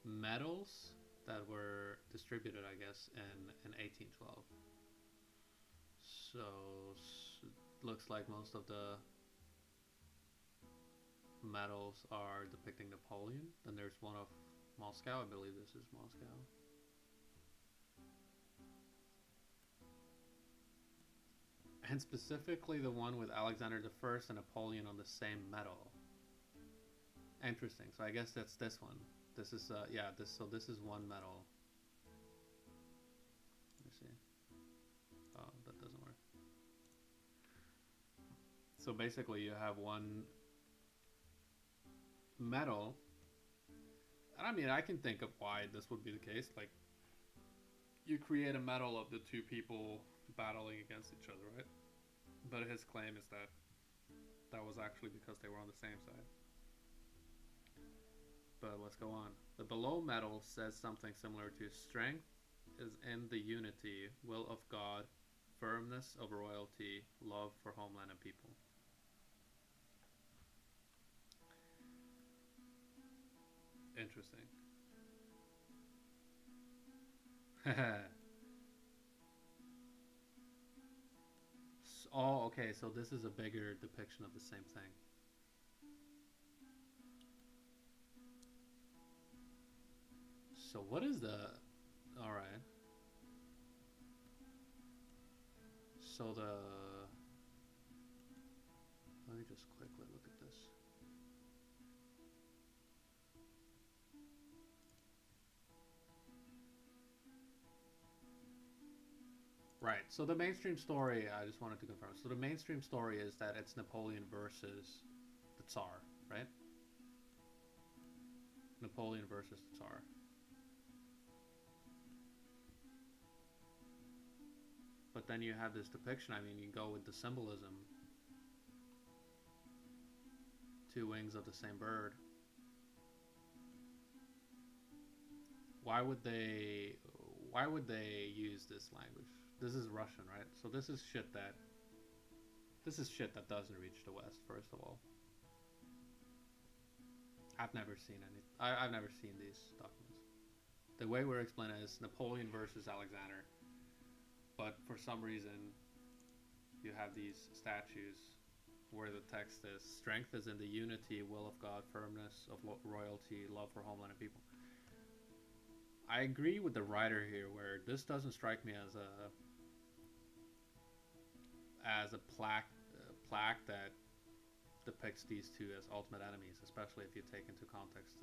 medals that were distributed, I guess, in 1812. So it looks like most of the medals are depicting Napoleon. Then there's one of Moscow. I believe this is Moscow. And specifically the one with Alexander the First and Napoleon on the same medal. Interesting. So I guess that's this one. This is yeah. This is one medal. Let me see. Oh, that doesn't work. So basically, you have one medal, and I mean, I can think of why this would be the case. Like, you create a medal of the two people battling against each other, right? But his claim is that that was actually because they were on the same side. But let's go on. The below medal says something similar to strength is in the unity, will of God, firmness of royalty, love for homeland and people. Interesting. Oh, okay, so this is a bigger depiction of the same thing. So what is the... Alright. So the... Let me just quickly look at this. Right, so the mainstream story, I just wanted to confirm. So the mainstream story is that it's Napoleon versus the Tsar, right? Napoleon versus the Tsar. But then you have this depiction, I mean, you go with the symbolism. Two wings of the same bird. Why would they use this language? This is Russian, right? So this is shit that doesn't reach the West, first of all. I've never seen I've never seen these documents. The way we're explaining it is Napoleon versus Alexander. But for some reason, you have these statues where the text is, strength is in the unity, will of God, firmness of royalty, love for homeland and people. I agree with the writer here, where this doesn't strike me as a plaque that depicts these two as ultimate enemies, especially if you take into context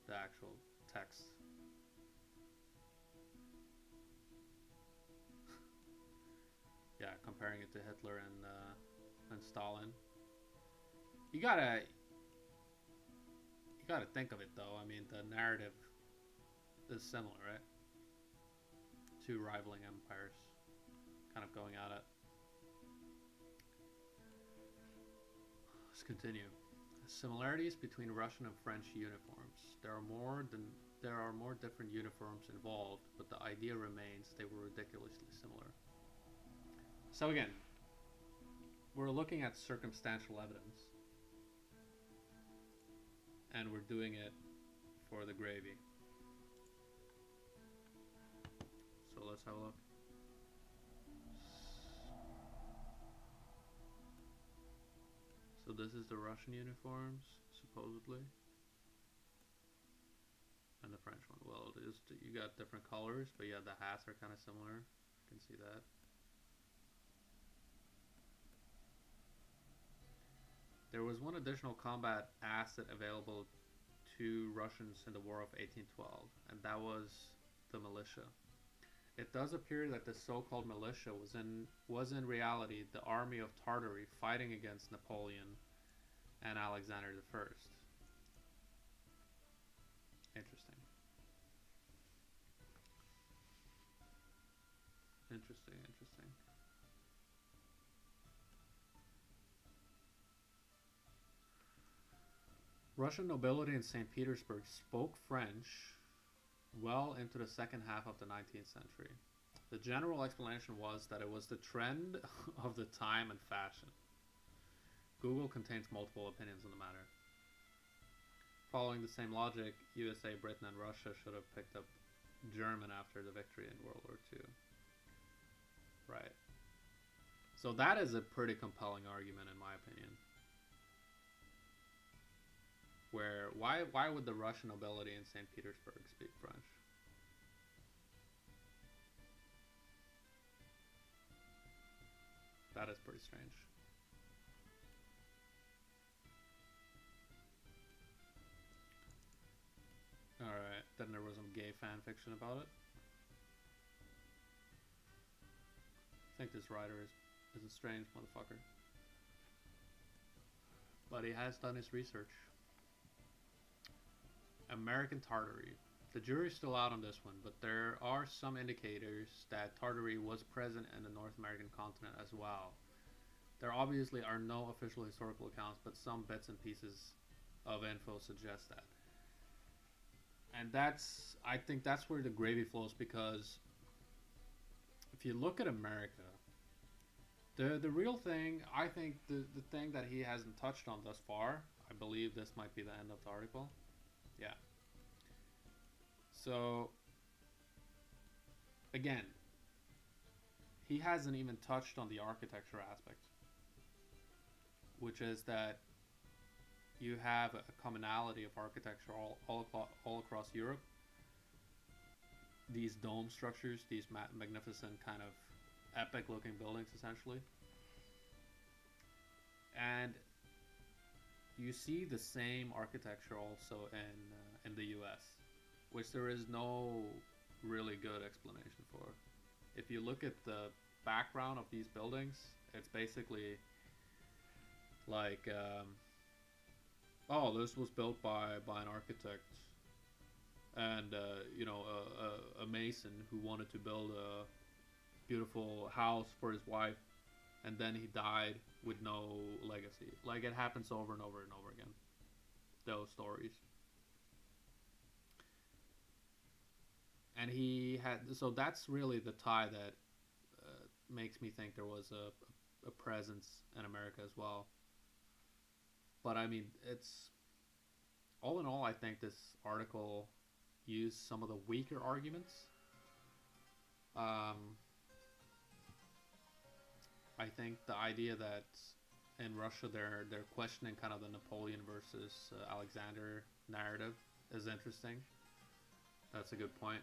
the actual text. Yeah, comparing it to Hitler and Stalin. You gotta think of it though. I mean, the narrative is similar, right? Two rivaling empires, kind of going at it. Let's continue. Similarities between Russian and French uniforms. There are more different uniforms involved, but the idea remains they were ridiculously similar. So again, we're looking at circumstantial evidence, and we're doing it for the gravy. So let's have a look. So this is the Russian uniforms, supposedly. And the French one. Well, it is, you got different colors, but yeah, the hats are kind of similar. You can see that. There was one additional combat asset available to Russians in the War of 1812, and that was the militia. It does appear that the so-called militia was in reality the army of Tartary fighting against Napoleon and Alexander the First. Interesting. Interesting, interesting. Russian nobility in St. Petersburg spoke French well into the second half of the 19th century. The general explanation was that it was the trend of the time and fashion. Google contains multiple opinions on the matter. Following the same logic, USA, Britain, and Russia should have picked up German after the victory in World War II. Right. So that is a pretty compelling argument in my opinion. Where why would the Russian nobility in St. Petersburg speak French? That is pretty strange. Alright, then there was some gay fan fiction about it. I think this writer is a strange motherfucker. But he has done his research. American Tartary. The jury's still out on this one, but there are some indicators that Tartary was present in the North American continent as well. There obviously are no official historical accounts, but some bits and pieces of info suggest that. And I think that's where the gravy flows, because if you look at America, the real thing, I think the thing that he hasn't touched on thus far, I believe this might be the end of the article. Yeah. So, again, he hasn't even touched on the architecture aspect, which is that you have a commonality of architecture all across Europe. These dome structures, these magnificent kind of epic looking buildings essentially. And you see the same architecture also in the US, which there is no really good explanation for. If you look at the background of these buildings, it's basically like oh, this was built by an architect and a mason who wanted to build a beautiful house for his wife, and then he died with no legacy. Like, it happens over and over and over again, those stories. And he had, so that's really the tie that makes me think there was a presence in America as well. But I mean, it's all in all, I think this article used some of the weaker arguments. I think the idea that in Russia they're questioning kind of the Napoleon versus Alexander narrative is interesting. That's a good point.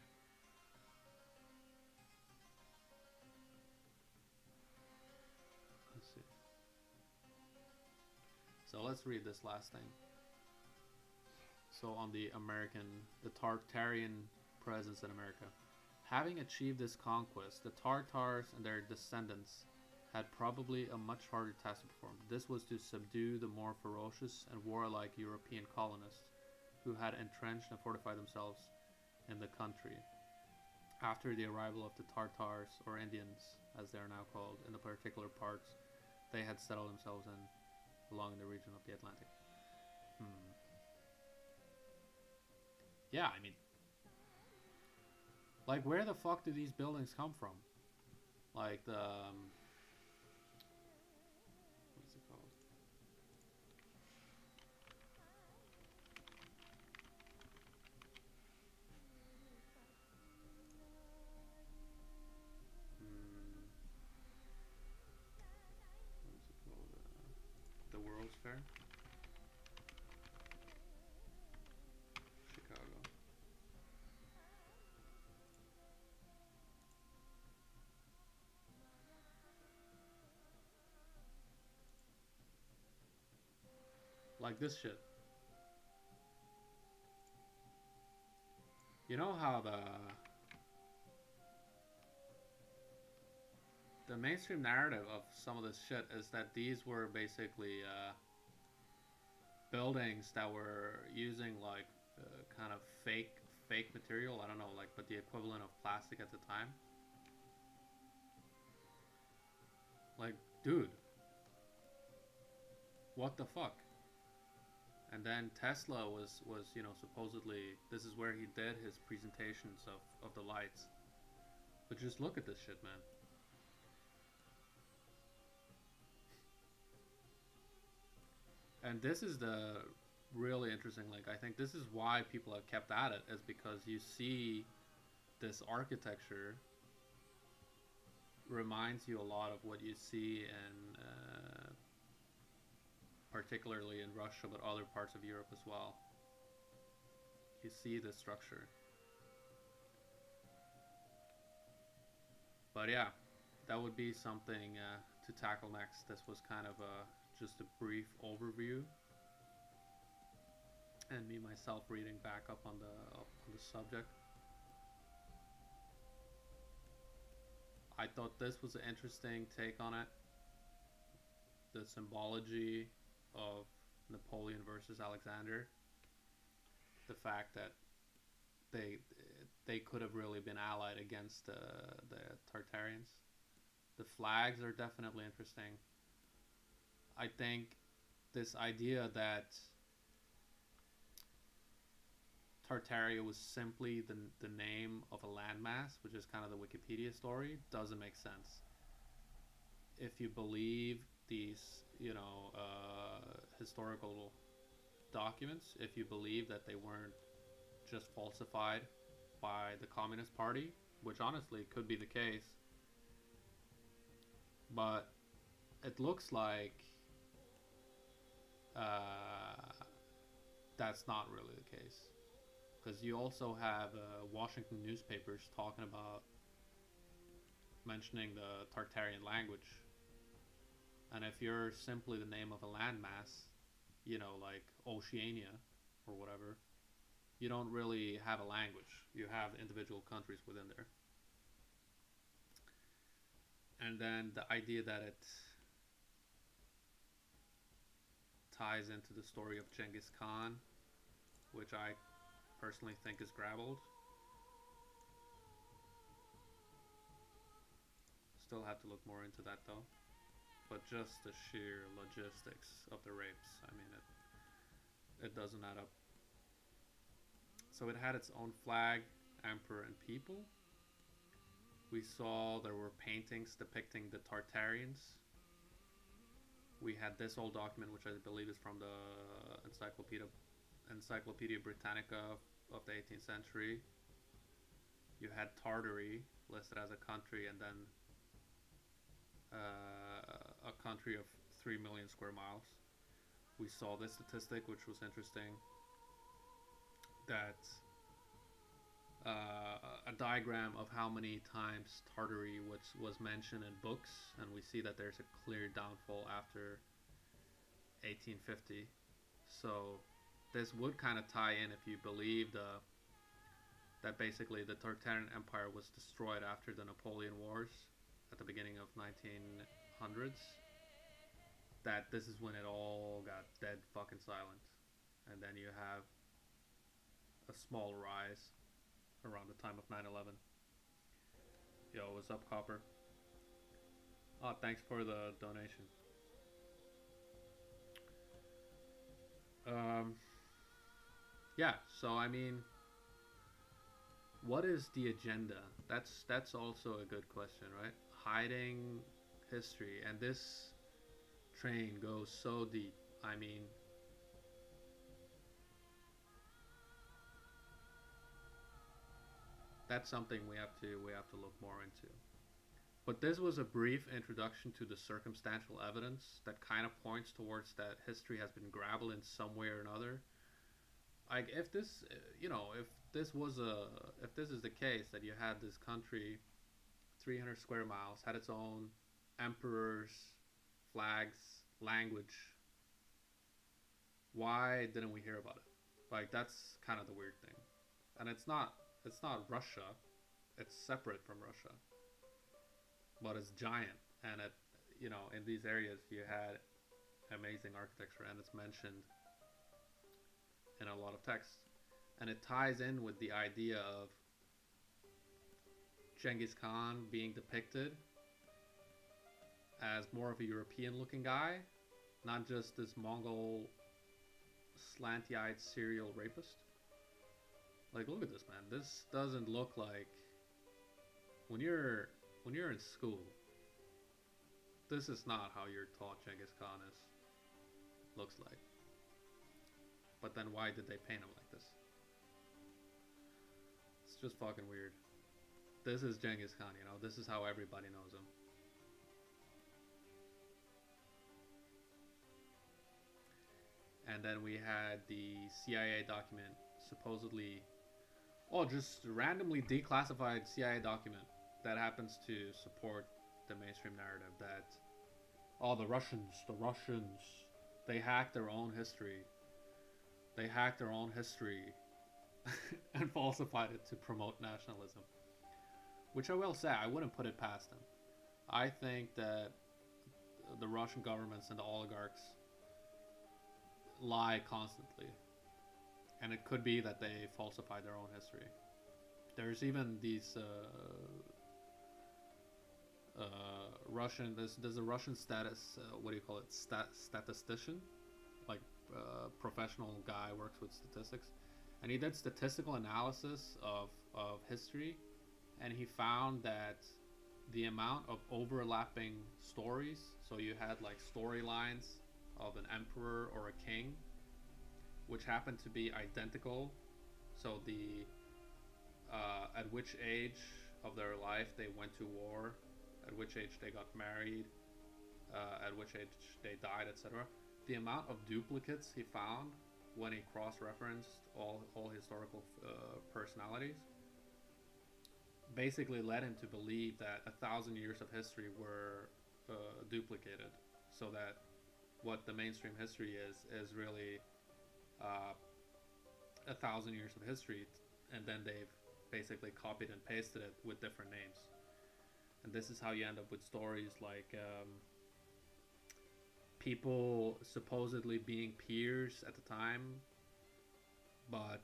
Let's see. So let's read this last thing. So on the Tartarian presence in America. Having achieved this conquest, the Tartars and their descendants had probably a much harder task to perform. This was to subdue the more ferocious and warlike European colonists who had entrenched and fortified themselves in the country. After the arrival of the Tartars, or Indians as they are now called, in the particular parts they had settled themselves in along the region of the Atlantic. Yeah, I mean, like, where the fuck do these buildings come from? Like the what is it called? What is it called? The World's Fair, Chicago. Like this shit. You know how the mainstream narrative of some of this shit is that these were basically buildings that were using like kind of fake material. I don't know, like, but the equivalent of plastic at the time. Like, dude, what the fuck? And then Tesla was you know, supposedly this is where he did his presentations of the lights. But just look at this shit, man. And this is the really interesting, like, I think this is why people have kept at it, is because you see this architecture reminds you a lot of what you see in particularly in Russia, but other parts of Europe as well. You see the structure. But yeah, that would be something to tackle next. This was kind of just a brief overview, and me myself reading back up on the subject. I thought this was an interesting take on it. The symbology of Napoleon versus Alexander. The fact that they could have really been allied against the Tartarians. The flags are definitely interesting. I think this idea that Tartaria was simply the name of a landmass, which is kind of the Wikipedia story, doesn't make sense. If you believe these, you know, historical documents, if you believe that they weren't just falsified by the Communist Party, which honestly could be the case, but it looks like that's not really the case. Because you also have Washington newspapers talking about mentioning the Tartarian language. And if you're simply the name of a landmass, you know, like Oceania or whatever, you don't really have a language. You have individual countries within there. And then the idea that it ties into the story of Genghis Khan, which I personally think is graveled. Still have to look more into that though. But just the sheer logistics of the rapes, I mean, it doesn't add up. So it had its own flag, emperor, and people. We saw there were paintings depicting the Tartarians. We had this old document, which I believe is from the Encyclopedia Britannica of the 18th century. You had Tartary listed as a country, and then a country of 3 million square miles. We saw this statistic, which was interesting, that a diagram of how many times Tartary was mentioned in books, and we see that there's a clear downfall after 1850. So this would kind of tie in if you believe that basically the Tartarian Empire was destroyed after the Napoleon Wars at the beginning of 1900s. That this is when it all got dead fucking silent, and then you have a small rise around the time of 9/11. Yo, what's up, Copper? Oh, thanks for the donation. Yeah, so I mean, what is the agenda? That's also a good question, right? Hiding history, and this train goes so deep. I mean, that's something we have to look more into. But this was a brief introduction to the circumstantial evidence that kind of points towards that history has been grabbed in some way or another. Like if this, you know, if this is the case that you had this country, 300 square miles, had its own emperors, flags, language, Why didn't we hear about it? Like that's kind of the weird thing. And it's not Russia. It's separate from Russia, but it's giant. And it, in these areas you had amazing architecture, and it's mentioned in a lot of texts, and it ties in with the idea of Genghis Khan being depicted as more of a European-looking guy, not just this Mongol, slanty-eyed serial rapist. Like, look at this, man. This doesn't look like when you're in school. This is not how you're taught Genghis Khan looks like. But then why did they paint him like this? It's just fucking weird. This is Genghis Khan, This is how everybody knows him. And then we had the CIA document, supposedly, just randomly declassified CIA document that happens to support the mainstream narrative that, the Russians, they hacked their own history. They hacked their own history and falsified it to promote nationalism. Which I will say, I wouldn't put it past them. I think that the Russian governments and the oligarchs lie constantly. And it could be that they falsify their own history. There's even these there's a Russian statistician, like professional guy, works with statistics, and he did statistical analysis of history, and he found that the amount of overlapping stories, so you had like storylines of an emperor or a king, which happened to be identical, so the at which age of their life they went to war, at which age they got married, at which age they died, etc. The amount of duplicates he found when he cross-referenced all historical personalities basically led him to believe that 1,000 years of history were duplicated, so that what the mainstream history is really 1,000 years of history, and then they've basically copied and pasted it with different names. And this is how you end up with stories like people supposedly being peers at the time, but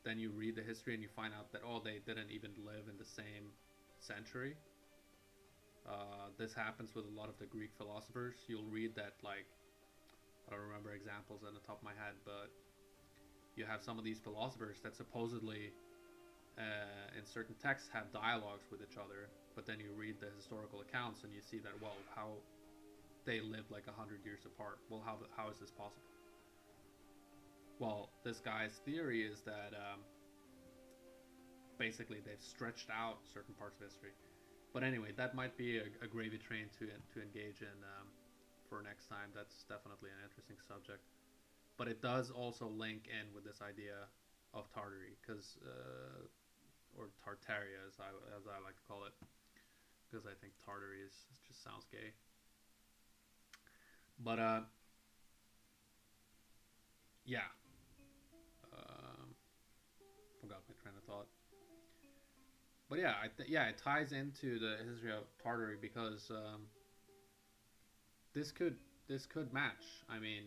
then you read the history and you find out that they didn't even live in the same century. This happens with a lot of the Greek philosophers. You'll read that, like, I don't remember examples on the top of my head, but you have some of these philosophers that supposedly in certain texts have dialogues with each other, but then you read the historical accounts and you see that, how they lived like 100 years apart. Well, how is this possible? Well, this guy's theory is that basically they've stretched out certain parts of history. But anyway, that might be a gravy train to engage in for next time. That's definitely an interesting subject. But it does also link in with this idea of Tartary, because or Tartaria, as I like to call it, because I think Tartary just sounds gay. But yeah, forgot my train of thought. But yeah, it ties into the history of Tartary, because this could match. I mean,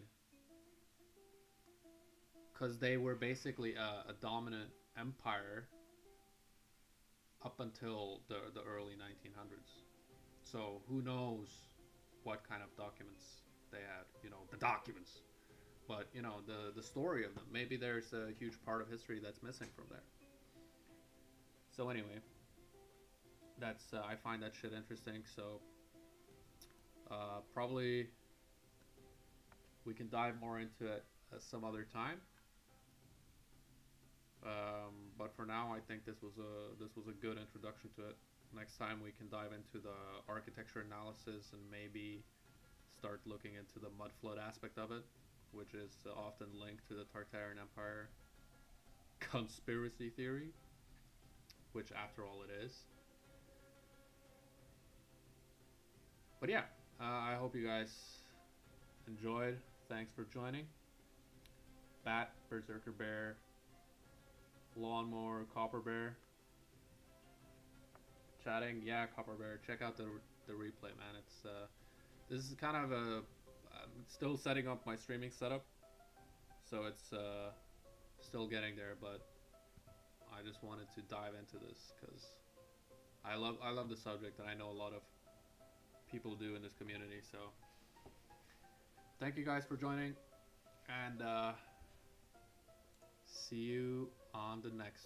because they were basically a dominant empire up until the early 1900s. So who knows what kind of documents they had, the documents. But, the story of them. Maybe there's a huge part of history that's missing from there. So anyway, that's I find that shit interesting. So probably we can dive more into it some other time. But for now, I think this was a good introduction to it. Next time we can dive into the architecture analysis and maybe start looking into the mud flood aspect of it, which is often linked to the Tartarian Empire conspiracy theory, which after all it is. But yeah, I hope you guys enjoyed. Thanks for joining. Bat, Berserker Bear, Lawnmower, Copper Bear. Chatting, yeah, Copper Bear. Check out the replay, man. It's this is kind of a I'm still setting up my streaming setup, so it's still getting there, but I just wanted to dive into this because I love the subject, and I know a lot of people do in this community. So thank you guys for joining, and see you on the next